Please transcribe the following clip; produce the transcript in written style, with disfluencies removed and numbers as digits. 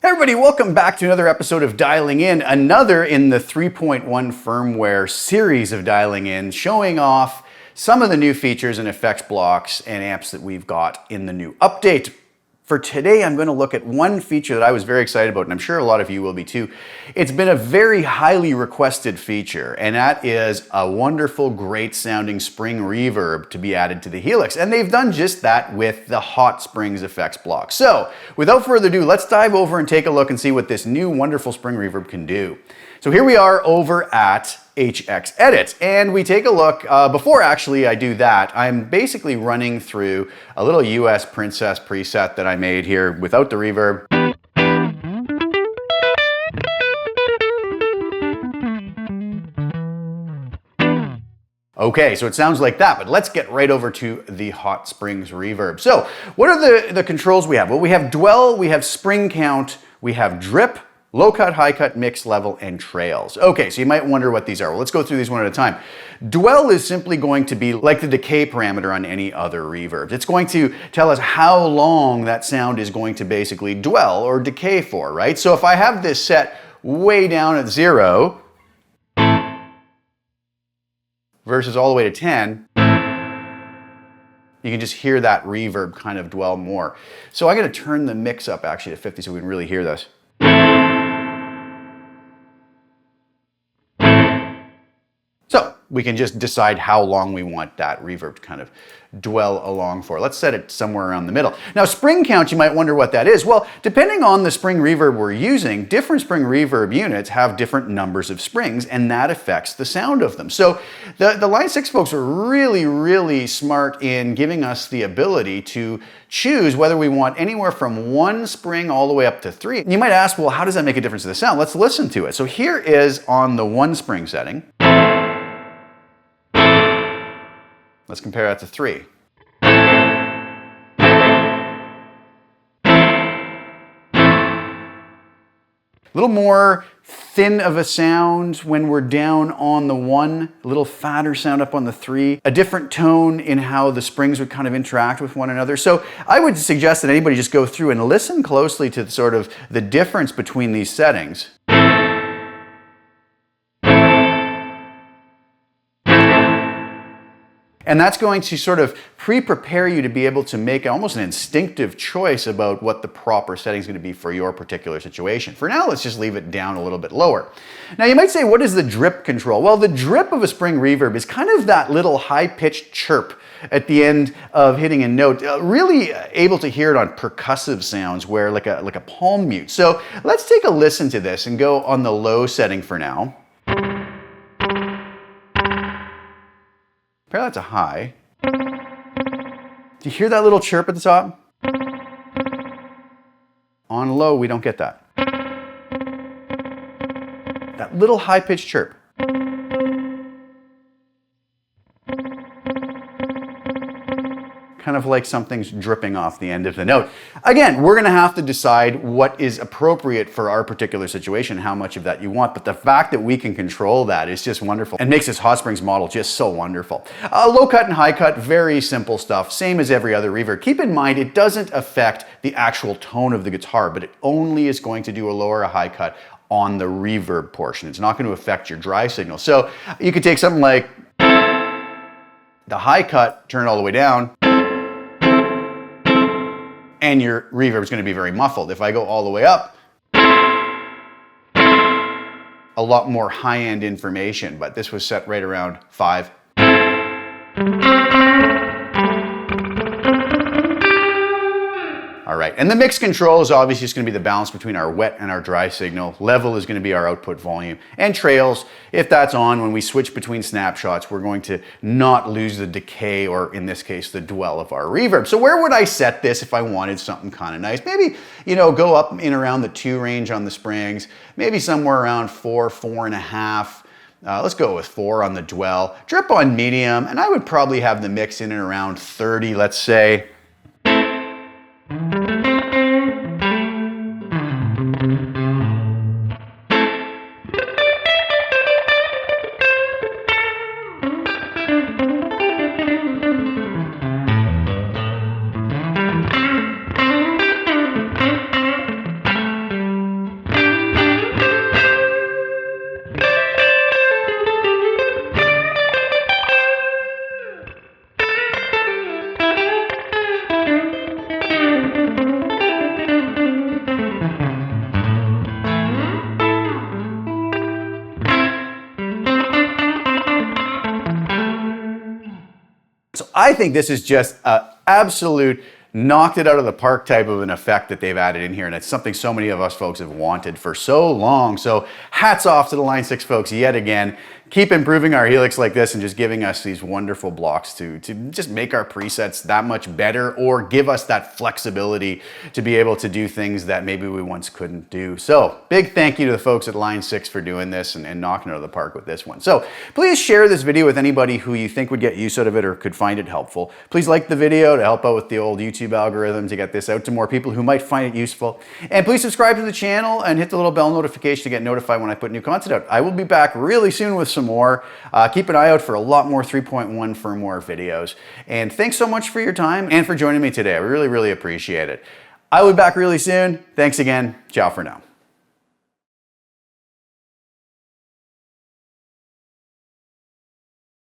Hey everybody, welcome back to another episode of Dialing In, another in the 3.1 firmware series of Dialing In, showing off some of the new features and effects blocks and amps that we've got in the new update. For today, I'm going to look at one feature that I was very excited about, and I'm sure a lot of you will be too. It's been a very highly requested feature, and that is a wonderful, great sounding spring reverb to be added to the Helix. And they've done just that with the Hot Springs effects block. So without further ado, let's dive over and take a look and see what this new wonderful spring reverb can do. So here we are over at HX Edit, and we take a look. Before actually I do that, I'm basically running through a little US Princess preset that I made here without the reverb. Okay, so it sounds like that, but let's get right over to the Hot Springs reverb. So what are the controls we have? Well, we have dwell, we have spring count, we have drip, low cut, high cut, mix level, and trails. Okay, so you might wonder what these are. Well, let's go through these one at a time. Dwell is simply going to be like the decay parameter on any other reverb. It's going to tell us how long that sound is going to basically dwell or decay for, right? So if I have this set way down at 0 versus all the way to 10, you can just hear that reverb kind of dwell more. So I'm going to turn the mix up actually to 50 so we can really hear this. So we can just decide how long we want that reverb to kind of dwell along for. Let's set it somewhere around the middle. Now, spring count, you might wonder what that is. Well, depending on the spring reverb we're using, different spring reverb units have different numbers of springs, and that affects the sound of them. So the Line 6 folks are really smart in giving us the ability to choose whether we want anywhere from 1 spring all the way up to 3. And you might ask, well, how does that make a difference to the sound? Let's listen to it. So here is on the 1 spring setting. Let's compare that to 3. A little more thin of a sound when we're down on the 1, a little fatter sound up on the 3, a different tone in how the springs would kind of interact with one another. So I would suggest that anybody just go through and listen closely to sort of the difference between these settings. And that's going to sort of pre-prepare you to be able to make almost an instinctive choice about what the proper setting is going to be for your particular situation. For now, let's just leave it down a little bit lower. Now you might say, what is the drip control? Well, the drip of a spring reverb is kind of that little high-pitched chirp at the end of hitting a note, really able to hear it on percussive sounds where like a palm mute. So let's take a listen to this and go on the low setting for now. Compare that to high. Do you hear that little chirp at the top? On low, we don't get that. That little high-pitched chirp. Kind of like something's dripping off the end of the note. Again, we're going to have to decide what is appropriate for our particular situation, how much of that you want, but the fact that we can control that is just wonderful and makes this Hot Springs model just so wonderful. Low cut and high cut, very simple stuff, same as every other reverb. Keep in mind, it doesn't affect the actual tone of the guitar, but it only is going to do a low or a high cut on the reverb portion. It's not going to affect your dry signal. So you could take something like the high cut, turn it all the way down, and your reverb is going to be very muffled. If I go all the way up, a lot more high-end information, but this was set right around 5. All right, and the mix control is obviously just going to be the balance between our wet and our dry signal. Level is going to be our output volume. And trails, if that's on, when we switch between snapshots, we're going to not lose the decay, or in this case, the dwell of our reverb. So where would I set this if I wanted something kind of nice? Maybe, go up in around the 2 range on the springs, maybe somewhere around 4, 4.5. Let's go with 4 on the dwell. Drip on medium, and I would probably have the mix in and around 30, let's say. I think this is just an absolute knocked it out of the park type of an effect that they've added in here, and it's something so many of us folks have wanted for so long. So hats off to the Line 6 folks yet again. Keep improving our Helix like this and just giving us these wonderful blocks to just make our presets that much better, or give us that flexibility to be able to do things that maybe we once couldn't do. So big thank you to the folks at Line 6 for doing this and knocking it out of the park with this one. So please share this video with anybody who you think would get use out of it or could find it helpful. Please like the video to help out with the old YouTube algorithm to get this out to more people who might find it useful. And please subscribe to the channel and hit the little bell notification to get notified when I put new content out. I will be back really soon with some more. Keep an eye out for a lot more 3.1 firmware videos. And thanks so much for your time and for joining me today. I really, really appreciate it. I will be back really soon. Thanks again. Ciao for now.